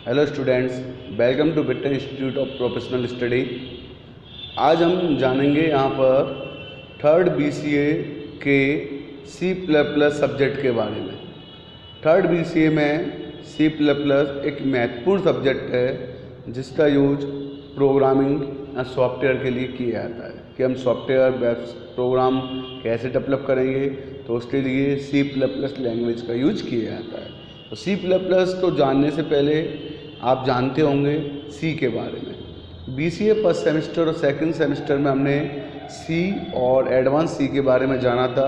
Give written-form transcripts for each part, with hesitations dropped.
Hello students, welcome to Bittan institute of professional study. आज हम जानेंगे यहाँ पर थर्ड बीसीए के सी प्लस प्लस सब्जेक्ट के बारे में। थर्ड बीसीए में सी प्लस प्लस एक महत्वपूर्ण सब्जेक्ट है जिसका यूज प्रोग्रामिंग या सॉफ्टवेयर के लिए किया जाता है कि हम सॉफ्टवेयर वेब प्रोग्राम कैसे डेवलप करेंगे, तो उसके लिए सी प्लस प्लस लैंग्वेज का यूज किया जाता है। तो सी प्लस प्लस को जानने से पहले आप जानते होंगे सी के बारे में। बीसीए फर्स्ट सेमेस्टर और सेकंड सेमेस्टर में हमने सी और एडवांस सी के बारे में जाना था।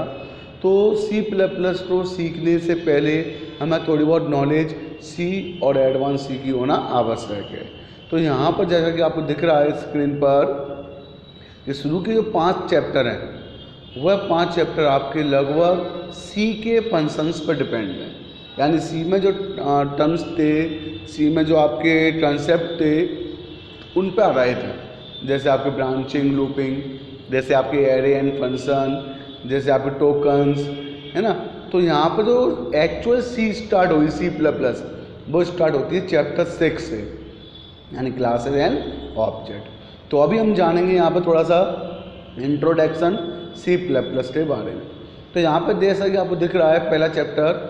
तो सी प्लस प्लस को सीखने से पहले हमें थोड़ी बहुत नॉलेज सी और एडवांस सी की होना आवश्यक है। तो यहाँ पर जैसा कि आपको दिख रहा है स्क्रीन पर, ये शुरू के जो 5 चैप्टर हैं वह 5 चैप्टर आपके लगभग सी के फंक्शंस पर डिपेंड है। यानी सी में जो टर्म्स थे, सी में जो आपके कंसेप्ट थे, उन पर आधारित है। जैसे आपके ब्रांचिंग, लूपिंग, जैसे आपके एरे एंड फंक्शन, जैसे आपके टोकन्स, है ना। तो यहाँ पर जो एक्चुअल सी स्टार्ट हुई सी प्लस प्लस, वो स्टार्ट होती है चैप्टर 6 से, यानी क्लासेस एंड ऑब्जेक्ट। तो अभी हम जानेंगे यहाँ पर थोड़ा सा इंट्रोडक्शन सी प्लस प्लस के बारे में। तो यहाँ पर जैसा कि आपको दिख रहा है पहला chapter,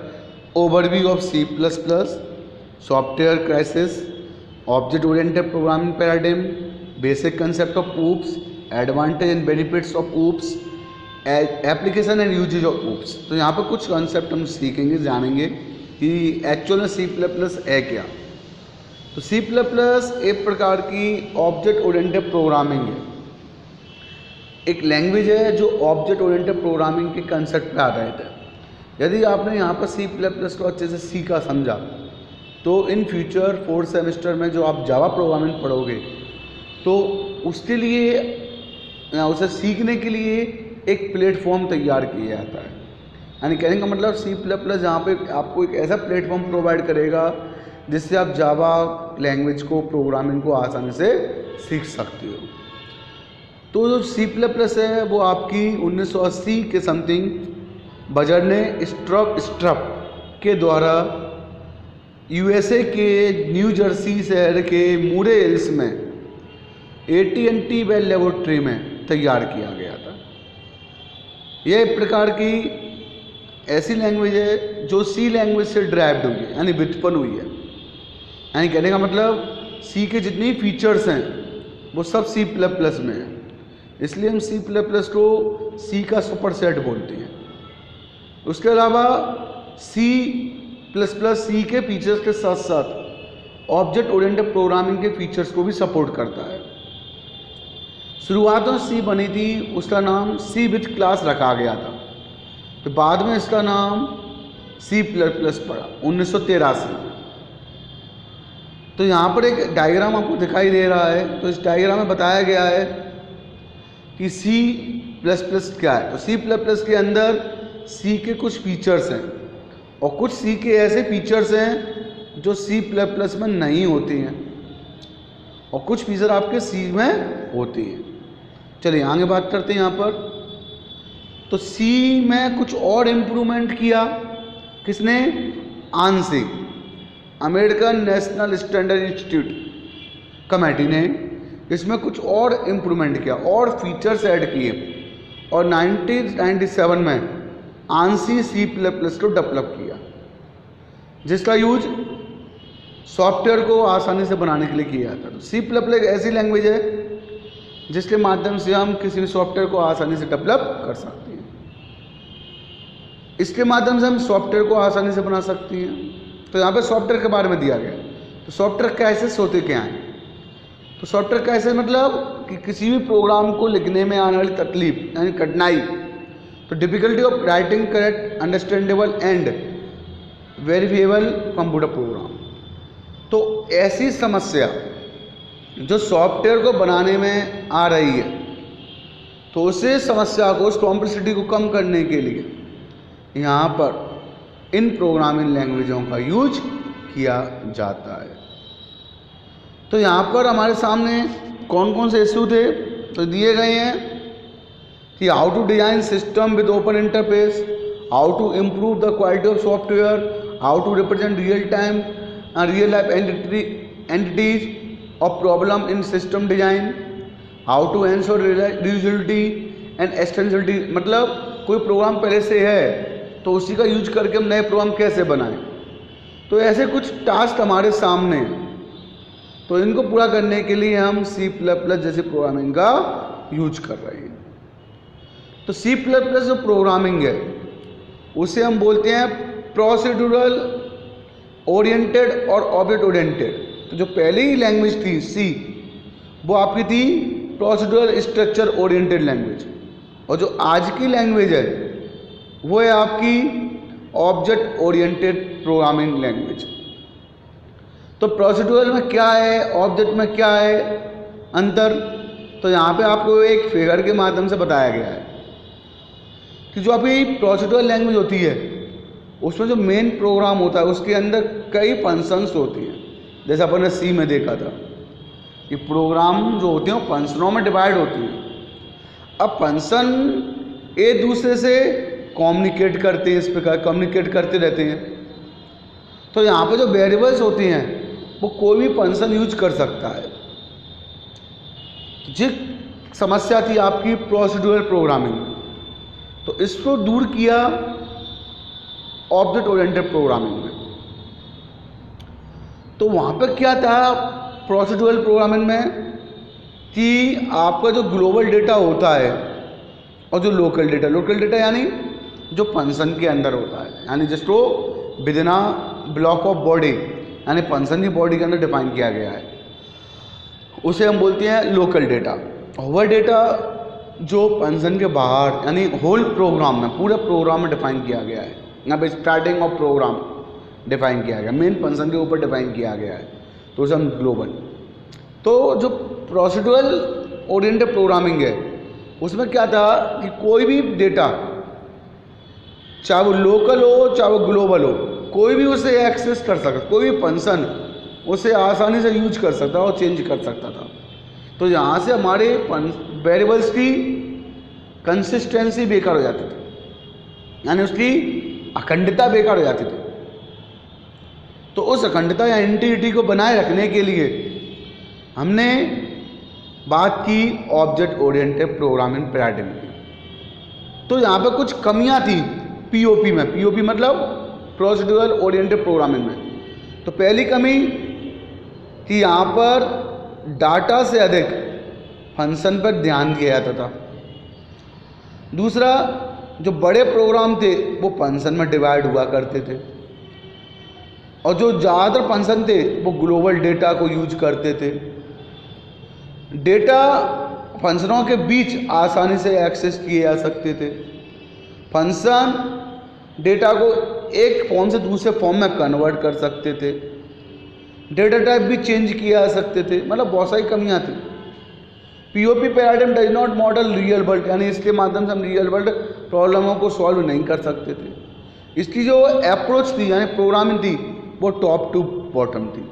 overview of C plus plus, software crisis, object oriented programming paradigm, basic concept of OOPs, advantage and benefits of OOPs, application and usages of OOPs. तो यहाँ पर कुछ कंसेप्ट हम सीखेंगे, जानेंगे कि एक्चुअल में सी प्लस प्लस है क्या। तो सी प्लस प्लस एक प्रकार की ऑब्जेक्ट ओरिएंटेड प्रोग्रामिंग है, एक लैंग्वेज है जो ऑब्जेक्ट ओरिएंटेड प्रोग्रामिंग के कंसेप्ट पर आधारित है। यदि आपने यहाँ पर सी प्लस प्लस को अच्छे से सीखा, समझा, तो इन फ्यूचर 4th सेमेस्टर में जो आप जावा प्रोग्रामिंग पढ़ोगे तो उसके लिए, उसे सीखने के लिए एक प्लेटफॉर्म तैयार किया जाता है। यानी कहने का मतलब सी प्लस प्लस यहाँ पे आपको एक ऐसा प्लेटफॉर्म प्रोवाइड करेगा जिससे आप जावा लैंग्वेज को, प्रोग्रामिंग को आसानी से सीख सकते हो। तो जो सी प्लस प्लस है वो आपकी 1980 के समथिंग बजरने स्ट्रप के द्वारा यूएसए के न्यू जर्सी शहर के मूरे हिल्स में AT&T बेल लेबोरेटरी में तैयार किया गया था। यह एक प्रकार की ऐसी लैंग्वेज है जो सी लैंग्वेज से ड्राइव्ड हुई है, यानी व्युत्पन्न हुई है। यानी कहने का मतलब सी के जितनी फीचर्स हैं वो सब सी प्लस प्लस में है, इसलिए हम सी प्लस प्लस को सी का सुपरसेट बोलते हैं। उसके अलावा सी प्लस प्लस सी के फीचर्स के साथ साथ ऑब्जेक्ट ओरिएंटेड प्रोग्रामिंग के फीचर्स को भी सपोर्ट करता है। शुरुआत में सी बनी थी, उसका नाम सी विथ क्लास रखा गया था, तो बाद में इसका नाम सी प्लस प्लस पड़ा 1983 में। तो यहाँ पर एक डायग्राम आपको दिखाई दे रहा है। तो इस डायग्राम में बताया गया है कि सी प्लस प्लस क्या है। तो सी प्लस प्लस के अंदर सी के कुछ फीचर्स हैं और कुछ सी के ऐसे फीचर्स हैं जो सी प्लस प्लस में नहीं होती हैं और कुछ फीचर आपके सी में होती हैं। चलिए आगे बात करते हैं यहाँ पर। तो सी में कुछ और इम्प्रूवमेंट किया किसने? ANSI, American national standard institute committee ने इसमें कुछ और इम्प्रूवमेंट किया और फीचर्स ऐड किए और 1997 में आंसी सी प्लस प्लस को डेवलप किया, जिसका यूज सॉफ्टवेयर को आसानी से बनाने के लिए किया जाता है। तो सी प्लस प्लस एक ऐसी लैंग्वेज है जिसके माध्यम से हम किसी भी सॉफ्टवेयर को आसानी से डेवलप कर सकते हैं। इसके माध्यम से हम सॉफ्टवेयर को आसानी से बना सकते हैं। तो यहाँ पे सॉफ्टवेयर के बारे में दिया गया। तो सॉफ्टवेयर क्राइसिस होते क्या हैं? तो सॉफ्टवेयर क्राइसिस मतलब कि किसी भी प्रोग्राम को लिखने में आने वाली तकलीफ, यानी कठिनाई। तो difficulty of writing correct, understandable and verifiable computer program. तो ऐसी समस्या जो सॉफ्टवेयर को बनाने में आ रही है, तो उसे समस्या को, उस कॉम्प्लेक्सिटी को कम करने के लिए यहाँ पर इन प्रोग्रामिंग लैंग्वेजों का यूज किया जाता है। तो यहाँ पर हमारे सामने कौन कौन से इश्यू थे तो दिए गए हैं कि how to design system with open interface, how to improve the quality of software, how to represent real time real life entities और problem in system design, how to ensure reusability and extensibility, मतलब कोई programme पहले से है तो उसी का use करके हम नए प्रोग्राम कैसे बनाएं। तो ऐसे कुछ टास्क हमारे सामने हैं, तो इनको पूरा करने के लिए हम C++ जैसे प्रोग्रामिंग का यूज कर रहे हैं। तो C++ जो प्रोग्रामिंग है उसे हम बोलते हैं प्रोसीड्यूरल ओरिएंटेड और ऑब्जेक्ट ओरिएंटेड। तो जो पहली लैंग्वेज थी C, वो आपकी थी प्रोसीड्यूरल स्ट्रक्चर ओरिएंटेड लैंग्वेज, और जो आज की लैंग्वेज है वो है आपकी ऑब्जेक्ट ओरिएंटेड प्रोग्रामिंग लैंग्वेज। तो प्रोसीड्यूरल में क्या है, ऑब्जेक्ट में क्या है अंतर, तो यहाँ पे आपको एक फिगर के माध्यम से बताया गया है कि जो आपकी प्रोसीड्यूरल लैंग्वेज होती है उसमें जो मेन प्रोग्राम होता है उसके अंदर कई फंक्शंस होती हैं। जैसे अपन ने C में देखा था कि प्रोग्राम जो होते हैं वो फंक्शनों में डिवाइड होती हैं। अब फंक्शन एक दूसरे से कम्युनिकेट करते हैं, इस प्रकार कम्युनिकेट करते रहते हैं। तो यहाँ पे जो वेरिएबल्स होती हैं वो कोई भी फंक्शन यूज कर सकता है। जिस समस्या थी आपकी प्रोसीड्यूरल प्रोग्रामिंग में, तो इसको दूर किया ऑब्जेक्ट ओरिएंटेड प्रोग्रामिंग में। तो वहाँ पे क्या था प्रोसीड्यूरल प्रोग्रामिंग में कि आपका जो ग्लोबल डेटा होता है और जो लोकल डेटा यानी जो फंक्शन के अंदर होता है, यानी जिसको within a block of body यानी फंक्शन की बॉडी के अंदर डिफाइन किया गया है, उसे हम बोलते हैं लोकल डेटा। वह डेटा जो फंक्शन के बाहर यानी होल प्रोग्राम में, पूरे प्रोग्राम में डिफाइन किया गया है। यहाँ पे स्टार्टिंग ऑफ प्रोग्राम डिफाइन किया गया, मेन फंक्शन के ऊपर डिफाइन किया गया है, तो उसे हम ग्लोबल। तो जो प्रोसीड्यूरल ओरिएंटेड प्रोग्रामिंग है उसमें क्या था कि कोई भी डेटा, चाहे वो लोकल हो चाहे वो ग्लोबल हो, कोई भी उसे एक्सेस कर सकता, कोई भी फंक्शन उसे आसानी से यूज कर सकता और चेंज कर सकता था। तो यहाँ से हमारे वेरिएबल्स की कंसिस्टेंसी बेकार हो जाती थी, यानी उसकी अखंडता बेकार हो जाती थी। तो उस अखंडता या इंटीग्रिटी को बनाए रखने के लिए हमने बात की ऑब्जेक्ट ओरिएंटेड प्रोग्रामिंग पैराडिग्म की। तो यहाँ पे कुछ कमियाँ थी पीओपी में, पीओपी मतलब प्रोसीड्यूरल ओरिएंटेड प्रोग्रामिंग में। तो पहली कमी कि यहाँ पर डाटा से अधिक फंक्शन पर ध्यान दिया जाता था। दूसरा, जो बड़े प्रोग्राम थे वो फंक्शन में डिवाइड हुआ करते थे, और जो ज़्यादातर फंक्शन थे वो ग्लोबल डेटा को यूज करते थे। डेटा फंक्शनों के बीच आसानी से एक्सेस किए जा सकते थे। फंक्शन डेटा को एक फॉर्म से दूसरे फॉर्म में कन्वर्ट कर सकते थे। डेटा टाइप भी चेंज किया जा सकते थे, मतलब बहुत सारी कमियां थी। POP paradigm does not model real world, यानी इसके माध्यम से हम रियल वर्ल्ड प्रॉब्लमों को सॉल्व नहीं कर सकते थे। इसकी जो अप्रोच थी यानी प्रोग्रामिंग थी वो टॉप टू बॉटम थी।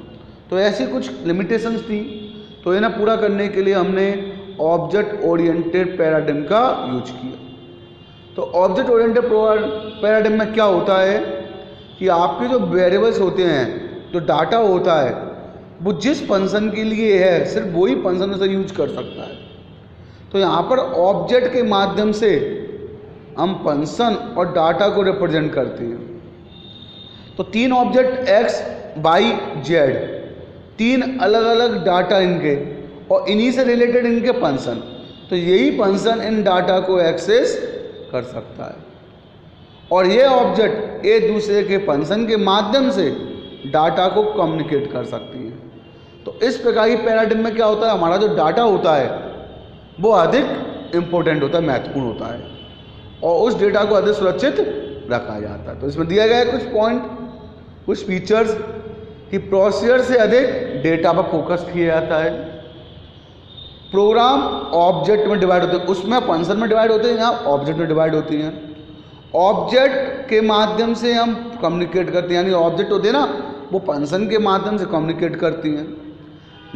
तो ऐसी कुछ लिमिटेशंस थी, तो इन्हें पूरा करने के लिए हमने ऑब्जेक्ट ओरिएंटेड पैराडिग्म का यूज किया। तो ऑब्जेक्ट ओरिएंटेड पैराडिग्म में क्या होता है कि आपके जो वेरिएबल्स होते हैं, जो डाटा होता है, वो जिस फंक्शन के लिए है सिर्फ वही फंक्शन उसे यूज कर सकता है। तो यहाँ पर ऑब्जेक्ट के माध्यम से हम फंक्शन और डाटा को रिप्रेजेंट करते हैं। तो तीन ऑब्जेक्ट x, y, z, तीन अलग अलग डाटा इनके, और इन्हीं से रिलेटेड इनके फंक्शन। तो यही फंक्शन इन डाटा को एक्सेस कर सकता है, और ये ऑब्जेक्ट एक दूसरे के फंक्शन के माध्यम से डाटा को कम्युनिकेट कर सकती हैं। तो इस प्रकार की पैराडिग्म में क्या होता है, हमारा जो डाटा होता है वो अधिक इम्पोर्टेंट होता है, महत्वपूर्ण होता है, और उस डेटा को अधिक सुरक्षित रखा जाता है। तो इसमें दिया गया है कुछ पॉइंट, कुछ फीचर्स कि प्रोसीजर से अधिक डेटा पर फोकस किया जाता है। प्रोग्राम ऑब्जेक्ट में डिवाइड होते हैं, उसमें फंक्शन में डिवाइड होते हैं, यहाँ ऑब्जेक्ट में डिवाइड होती हैं। ऑब्जेक्ट के माध्यम से हम कम्युनिकेट करते हैं, यानी ऑब्जेक्ट होते हैं ना, वो फंक्शन के माध्यम से कम्युनिकेट करती हैं।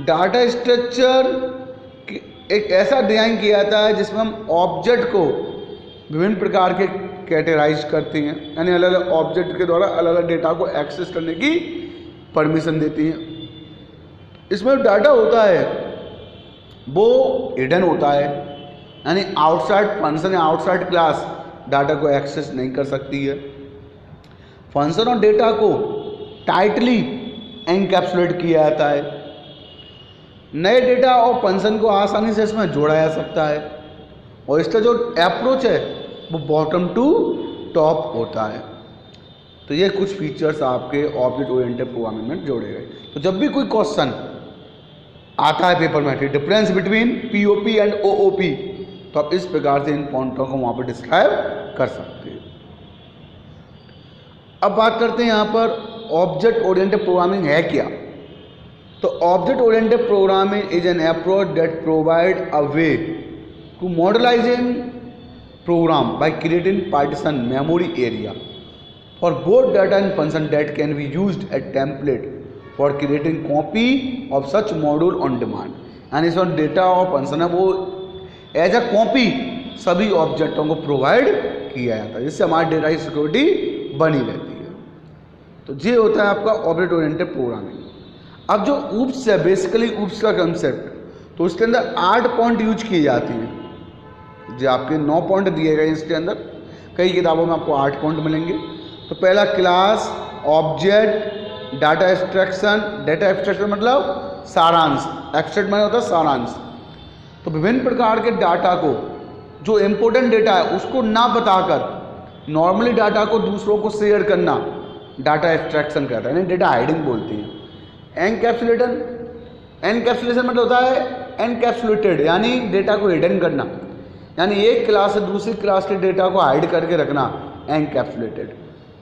डाटा स्ट्रक्चर एक ऐसा डिज़ाइन किया जाता है जिसमें हम ऑब्जेक्ट को विभिन्न प्रकार के कैटेगराइज करते हैं, यानी अलग अलग ऑब्जेक्ट के द्वारा अलग अलग डेटा को एक्सेस करने की परमिशन देती हैं। इसमें डाटा होता है वो हिडन होता है, यानी आउटसाइड फंक्शन या आउटसाइड क्लास डाटा को एक्सेस नहीं कर सकती है। फंक्शन और डेटा को टाइटली एनकैप्सुलेट किया जाता है। नए डेटा और फंक्शन को आसानी से इसमें जोड़ा जा सकता है और इसका जो अप्रोच है वो बॉटम टू टॉप होता है। तो ये कुछ फीचर्स आपके ऑब्जेक्ट ओरिएंटेड प्रोग्रामिंग में जोड़े गए। तो जब भी कोई क्वेश्चन आता है पेपर में, difference between POP and OOP, तो आप इस प्रकार से इन पॉइंटों को वहाँ पर डिस्क्राइब कर सकते हैं। अब बात करते हैं यहाँ पर ऑब्जेक्ट ओरिएंटेड प्रोग्रामिंग है क्या। तो object oriented programming is an approach that provide a way to modularizing program by creating partition memory area for both data and function that can be used as template for creating copy of such module on demand। यानी इसमें data और function है वो as a copy सभी ऑब्जेक्टों को provide किया जाता है, जिससे हमारी डेटा की सिक्योरिटी बनी रहती है। तो ये होता है आपका ऑब्जेक्ट ओरिएंटेड प्रोग्रामिंग। अब जो ऊप्स है, बेसिकली ऊप्स का कंसेप्ट, तो उसके अंदर 8 पॉइंट यूज किए जाते हैं। जो आपके 9 पॉइंट दिए गए इसके अंदर, कई किताबों में आपको 8 पॉइंट मिलेंगे। तो पहला class, object, data abstraction. Data abstraction मतलब सारांश, एब्स्ट्रैक्ट मतलब होता है सारांश। तो विभिन्न प्रकार के डाटा को, जो इम्पोर्टेंट डेटा है उसको ना बताकर नॉर्मली डाटा को दूसरों को शेयर करना डाटा एब्स्ट्रैक्शन कहता है, यानी डेटा हाइडिंग बोलती है। एनकैप्सुलेशन मतलब होता है एनकैप्सुलेटेड, यानी डेटा को हिडन करना, यानी एक क्लास से दूसरी क्लास के डेटा को हाइड करके रखना, एनकैप्सुलेटेड।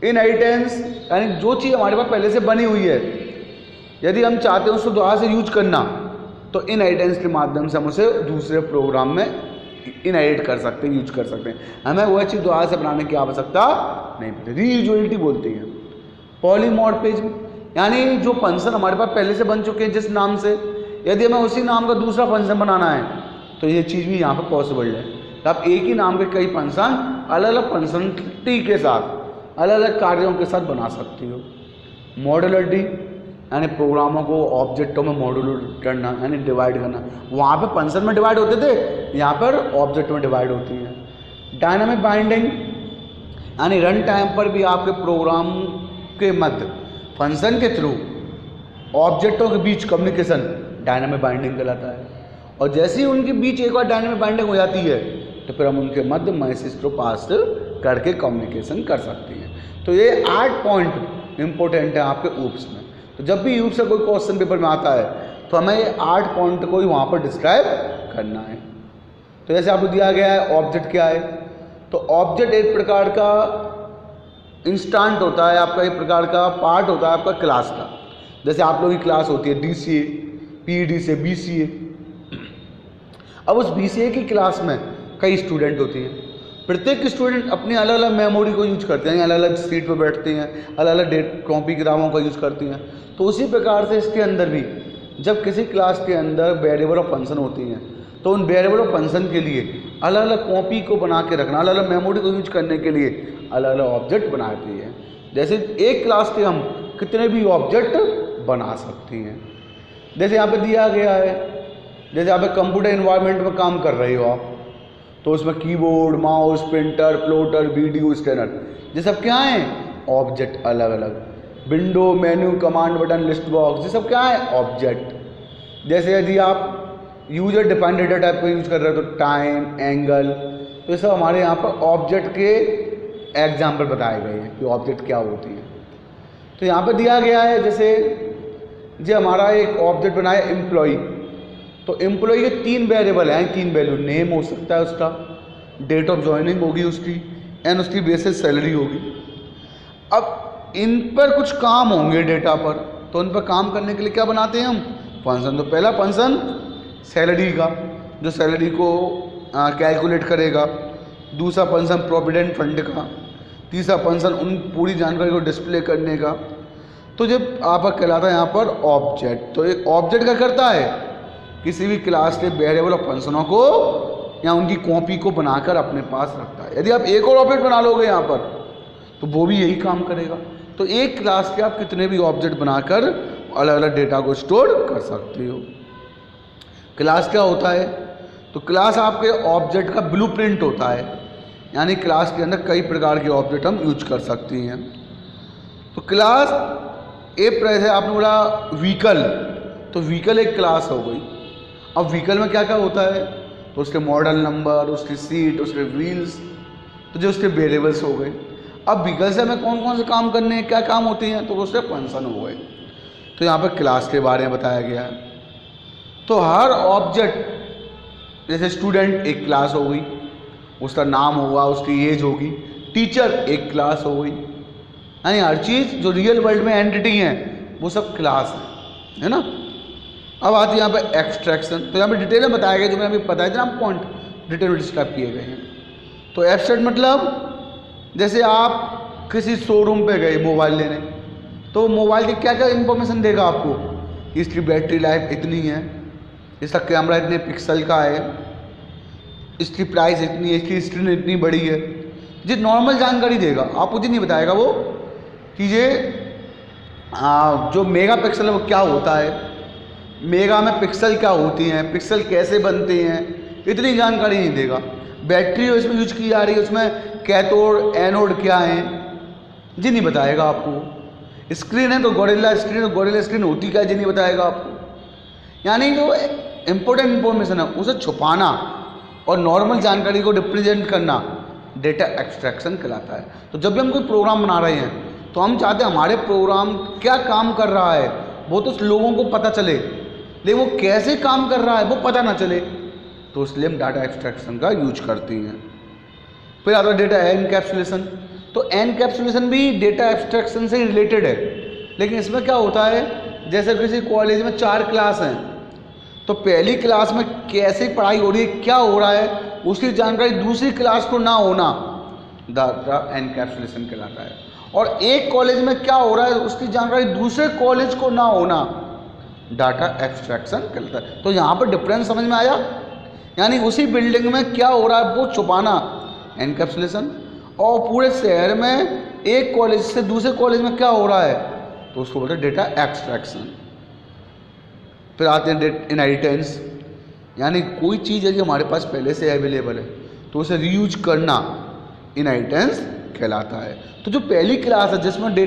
इनहेरिटेंस यानी जो चीज़ हमारे पास पहले से बनी हुई है, यदि हम चाहते हैं उसको दोबारा से यूज करना, तो इनहेरिटेंस के माध्यम से हम उसे दूसरे प्रोग्राम में इनहेरिट कर सकते हैं, यूज कर सकते हैं। हमें वह चीज़ दोबारा से बनाने की आवश्यकता नहीं पड़ती। रीयूजबिलिटी बोलती है। पॉलीमॉर्फिज्म यानी जो फंक्शन हमारे पास पहले से बन चुके हैं जिस नाम से, यदि हमें उसी नाम का दूसरा फंक्शन बनाना है तो ये चीज़ भी यहाँ पर पॉसिबल है। तो आप एक ही नाम के कई फंक्शन अलग अलग फंक्शनलिटी के साथ, अलग अलग कार्यों के साथ बना सकती हो। मॉड्यूलरिटी यानी प्रोग्रामों को ऑब्जेक्टों में मॉड्यूलर करना, यानी डिवाइड करना। वहाँ पे फंक्शन में डिवाइड होते थे, यहाँ पर ऑब्जेक्ट में डिवाइड होती हैं। डायनामिक बाइंडिंग यानी रन टाइम पर भी आपके प्रोग्राम के मध्य फंक्शन के थ्रू ऑब्जेक्टों के बीच कम्युनिकेशन डायनामिक बाइंडिंग कहलाता है। और जैसे ही उनके बीच एक बार डायनामिक बाइंडिंग हो जाती है तो फिर हम उनके मध्य मैसेज को पास करके कम्युनिकेशन कर सकते हैं। तो ये 8 पॉइंट इंपॉर्टेंट है आपके ऊप्स में। तो जब भी यूप से कोई क्वेश्चन पेपर में आता है तो हमें ये 8 पॉइंट को ही वहाँ पर डिस्क्राइब करना है। तो जैसे आपको दिया गया है ऑब्जेक्ट क्या है, तो ऑब्जेक्ट एक प्रकार का इंस्टेंट होता है, आपका एक प्रकार का पार्ट होता है आपका क्लास का। जैसे आप लोगों की क्लास होती है DCA, PEDCA, BCA। अब उस BCA की क्लास में कई स्टूडेंट होती हैं, प्रत्येक स्टूडेंट अपनी अलग अलग मेमोरी को यूज करते हैं, अलग अलग सीट पर बैठते हैं, अलग अलग डेट कॉपी किताबों का यूज करती हैं। तो उसी प्रकार से इसके अंदर भी जब किसी क्लास के अंदर वेरिएबल और फंक्शन होती हैं तो उन वेरिएबल और फंक्शन के लिए अलग अलग कॉपी को बना के रखना, अलग अलग मेमोरी को यूज करने के लिए अलग अलग ऑब्जेक्ट बनाती है। जैसे एक क्लास के हम कितने भी ऑब्जेक्ट बना सकते हैं। जैसे यहाँ पे दिया गया है, जैसे आप कंप्यूटर इन्वायरमेंट में काम कर रहे हो आप, तो उसमें keyboard, mouse, printer, plotter, video scanner, ये सब क्या हैं? ऑब्जेक्ट अलग अलग। Window, menu, command button, list box, ये सब क्या है? ऑब्जेक्ट। जैसे यदि आप यूजर डिफाइंड डेटा टाइप का यूज कर रहे हो तो टाइम, एंगल, तो ये सब हमारे यहाँ पर ऑब्जेक्ट के एग्जाम्पल बताए गए हैं कि ऑब्जेक्ट क्या होती है। तो यहाँ पर दिया गया है, जैसे जो हमारा एक ऑब्जेक्ट बनाया एम्प्लॉय, तो एम्प्लॉय के 3 वेरिएबल हैं, 3 वैल्यू। नेम हो सकता है उसका, डेट ऑफ ज्वाइनिंग होगी उसकी, एंड उसकी बेसिस सैलरी होगी। अब इन पर कुछ काम होंगे डेटा पर, तो उन पर काम करने के लिए क्या बनाते हैं हम? फंक्शन। तो पहला फंक्शन सैलरी का, जो सैलरी को कैलकुलेट करेगा। दूसरा फंक्शन प्रोविडेंट फंड का। तीसरा फंक्शन उन पूरी जानकारी को डिस्प्ले करने का। तो जब आपका कहलाता है यहाँ पर ऑब्जेक्ट। तो एक ऑब्जेक्ट क्या करता है? किसी भी क्लास के वेरिएबल और फंक्शनों को या उनकी कॉपी को बनाकर अपने पास रखता है। यदि आप एक और ऑब्जेक्ट बना लोगे यहाँ पर तो वो भी यही काम करेगा। तो एक क्लास के आप कितने भी ऑब्जेक्ट बनाकर अलग अलग डेटा को स्टोर कर सकते हो। क्लास क्या होता है? तो क्लास आपके ऑब्जेक्ट का ब्लूप्रिंट होता है, यानी क्लास के अंदर कई प्रकार के ऑब्जेक्ट हम यूज कर सकते हैं। तो क्लास एक प्रकार से आपने बोला व्हीकल, तो व्हीकल एक क्लास हो गई। अब व्हीकल में क्या क्या होता है? तो उसके मॉडल नंबर, उसकी सीट, उसके व्हील्स, तो जो उसके वेरिएबल्स हो गए। अब व्हीकल से हमें कौन कौन से काम करने हैं, क्या काम होते हैं, तो उसके फंक्शन हो गए। तो यहाँ पर क्लास के बारे में बताया गया है। तो हर ऑब्जेक्ट, जैसे स्टूडेंट एक क्लास हो गई, उसका नाम होगा, उसकी एज होगी। टीचर एक क्लास हो गई, यानी हर चीज़ जो रियल वर्ल्ड में एंटिटी है वो सब क्लास है ना। अब आती है यहाँ पे एक्सट्रैक्शन। तो यहाँ पे डिटेल में बताया गया, जो मैंने अभी बताया था ना, पॉइंट डिटेल में डिस्क्राइब किए गए हैं। तो एब्स्ट्रैक्ट मतलब जैसे आप किसी शोरूम पे गए मोबाइल लेने, तो मोबाइल की क्या क्या इन्फॉर्मेशन देगा आपको कि इसकी बैटरी लाइफ इतनी है, इसका कैमरा इतने पिक्सल का है, इसकी प्राइस इतनी है, इसकी स्क्रीन इतनी बड़ी है। ये नॉर्मल जानकारी देगा, आप मुझे नहीं बताएगा वो कि ये जो मेगा पिक्सल है वो क्या होता है, मेगा में पिक्सल क्या होती हैं, पिक्सल कैसे बनते हैं, इतनी जानकारी नहीं देगा। बैटरी जो इसमें यूज की जा रही है उसमें कैथोड एनोड क्या है, जी नहीं बताएगा आपको। स्क्रीन है तो गोरिल्ला स्क्रीन, तो गोरिल्ला स्क्रीन होती क्या है, जी नहीं बताएगा आपको। यानी जो इम्पोर्टेंट इन्फॉर्मेशन है उसे छुपाना और नॉर्मल जानकारी को रिप्रेजेंट करना डेटा एक्सट्रैक्शन कहलाता है। तो जब भी हम कोई प्रोग्राम बना रहे हैं तो हम चाहते हैं हमारे प्रोग्राम क्या काम कर रहा है वो तो लोगों को पता चले, लेकिन वो कैसे काम कर रहा है वो पता ना चले, तो इसलिए हम डाटा एक्सट्रैक्शन का यूज करते हैं। फिर आता है डेटा एनकैप्सुलेशन। तो एनकैप्सुलेशन भी डेटा एक्सट्रैक्शन से रिलेटेड है, लेकिन इसमें क्या होता है, जैसे किसी कॉलेज में 4 क्लास हैं, तो पहली क्लास में कैसे पढ़ाई हो रही है, क्या हो रहा है, उसकी जानकारी दूसरी क्लास को ना होना डाटा एनकैप्सुलेशन कहलाता है। और एक कॉलेज में क्या हो रहा है उसकी जानकारी दूसरे कॉलेज को ना होना डाटा एक्सट्रैक्शन कहलाता है। तो यहाँ पर डिफरेंस समझ में आया, यानी उसी बिल्डिंग में क्या हो रहा है वो छुपाना एनकैप्सुलेशन, और पूरे शहर में एक कॉलेज से दूसरे कॉलेज में क्या हो रहा है तो उसको बोलते हैं डेटा एक्सट्रैक्शन। फिर आते हैं इनहेरिटेंस, यानी कोई चीज़ यदि हमारे पास पहले से अवेलेबल है तो उसे रीयूज करना इनहेरिटेंस कहलाता है। तो जो पहली क्लास है जिसमें